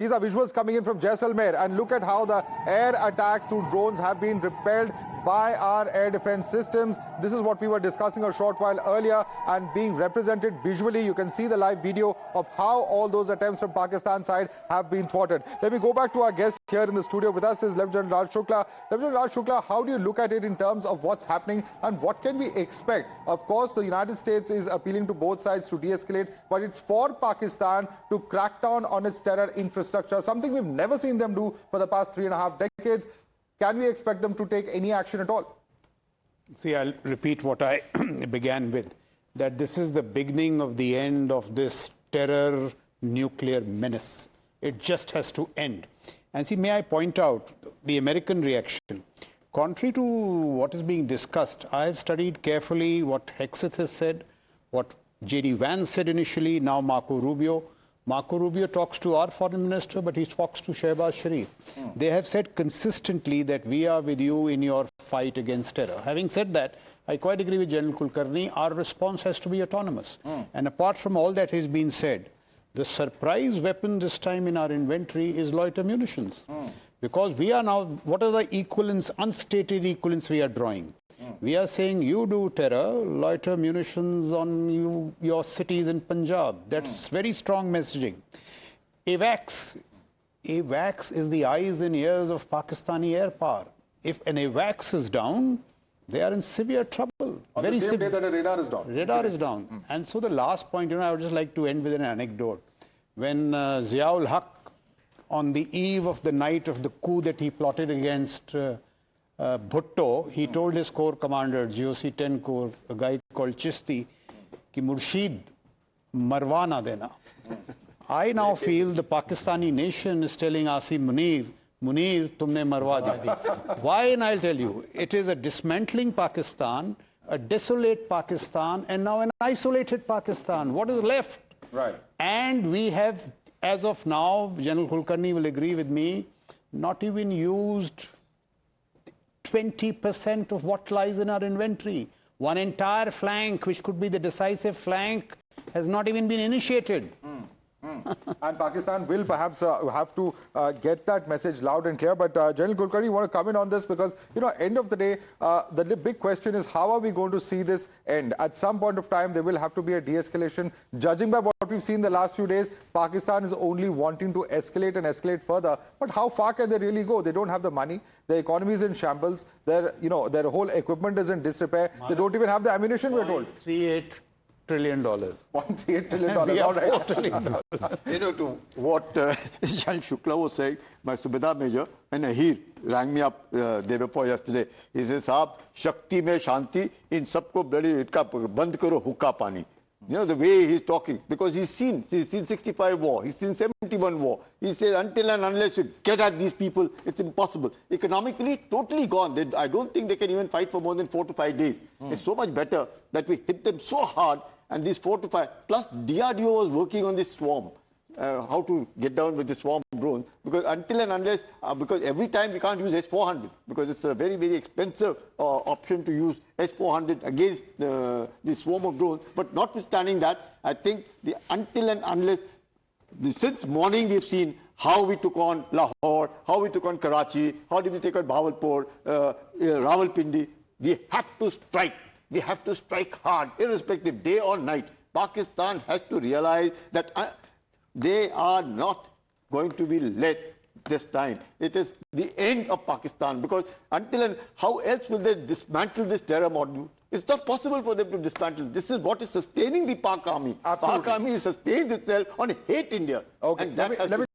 These are visuals coming in from Jaisalmer, and look at how the air attacks through drones have been repelled by our air defense systems. This is what we were discussing a short while earlier, and being represented visually. You can see the live video of how all those attempts from Pakistan side have been thwarted. Let me go back to our guest here in the studio. With us is Lieutenant Raj Shukla. Lieutenant Raj Shukla, how do you look at it in terms of what's happening and what can we expect? Of course, the United States is appealing to both sides to de-escalate, but it's for Pakistan to crack down on its terror infrastructure, something we've never seen them do for the past 3.5 decades. Can we expect them to take any action at all? See, I'll repeat what I began with, that this is the beginning of the end of this terror nuclear menace. It just has to end. And see, may I point out the American reaction. Contrary to what is being discussed, I have studied carefully what Hexeth has said, what J.D. Vance said initially, now Marco Rubio. Marco Rubio talks to our foreign minister, but he talks to Shehbaz Sharif. They have said consistently that we are with you in your fight against terror. Having said that, I quite agree with General Kulkarni, our response has to be autonomous. And apart from all that has been said, the surprise weapon this time in our inventory is loiter munitions. Because we are now, what are the equivalents, unstated equivalents we are drawing? We are saying you do terror, loiter munitions on your cities in Punjab. That's very strong messaging. AWACS is the eyes and ears of Pakistani air power. If an AWACS is down, they are in severe trouble. On the same day that a radar is down. Radar is down. And so the last point, I would just like to end with an anecdote. When Ziaul Haq, on the eve of the night of the coup that he plotted against Bhutto, he told his corps commander, GOC 10 Corps, a guy called Chisti, ki Murshid, marwa na dena. I now feel the Pakistani nation is telling Asim Munir, tumne marwa di. Why? And I'll tell you, it is a dismantling Pakistan, a desolate Pakistan, and now an isolated Pakistan. What is left? Right. And we have, as of now, General Kulkarni will agree with me, not even used 20% of what lies in our inventory. One entire flank, which could be the decisive flank, has not even been initiated. And Pakistan will perhaps have to get that message loud and clear. But General Kulkarni, you want to come in on this? Because, end of the day, the big question is how are we going to see this end? At some point of time, there will have to be a de-escalation. Judging by what we've seen the last few days, Pakistan is only wanting to escalate and escalate further. But how far can they really go? They don't have the money. Their economy is in shambles. Their whole equipment is in disrepair. They don't even have the ammunition, we're told. $38 trillion. $1.38 trillion. All right. $4 trillion. To what Jan Shukla was saying, my Subedar Major, and Ahir rang me up day before yesterday. He says, Saab, Shakti mein Shanti, in sabko bloody itka band karo hukka pani. The way he's talking, because he's seen 65 war, he's seen 71 war. He says, until and unless you get at these people, it's impossible. Economically, totally gone. I don't think they can even fight for more than 4 to 5 days. It's so much better that we hit them so hard, and these 4 to 5, plus DRDO was working on this swarm, how to get down with the swarm drones, because until and unless, because every time we can't use S-400, because it's a very, very expensive option to use S-400 against the swarm of drones. But notwithstanding that, I think until and unless, since morning we've seen how we took on Lahore, how we took on Karachi, how did we take on Bahawalpur, Rawalpindi. We have to strike. We have to strike hard, irrespective, day or night. Pakistan has to realize that they are not going to be let this time. It is the end of Pakistan, because until and how else will they dismantle this terror model? It's not possible for them to dismantle. This is what is sustaining the Pak Army. Absolutely. Pak Army sustains itself on hate India. Okay. And that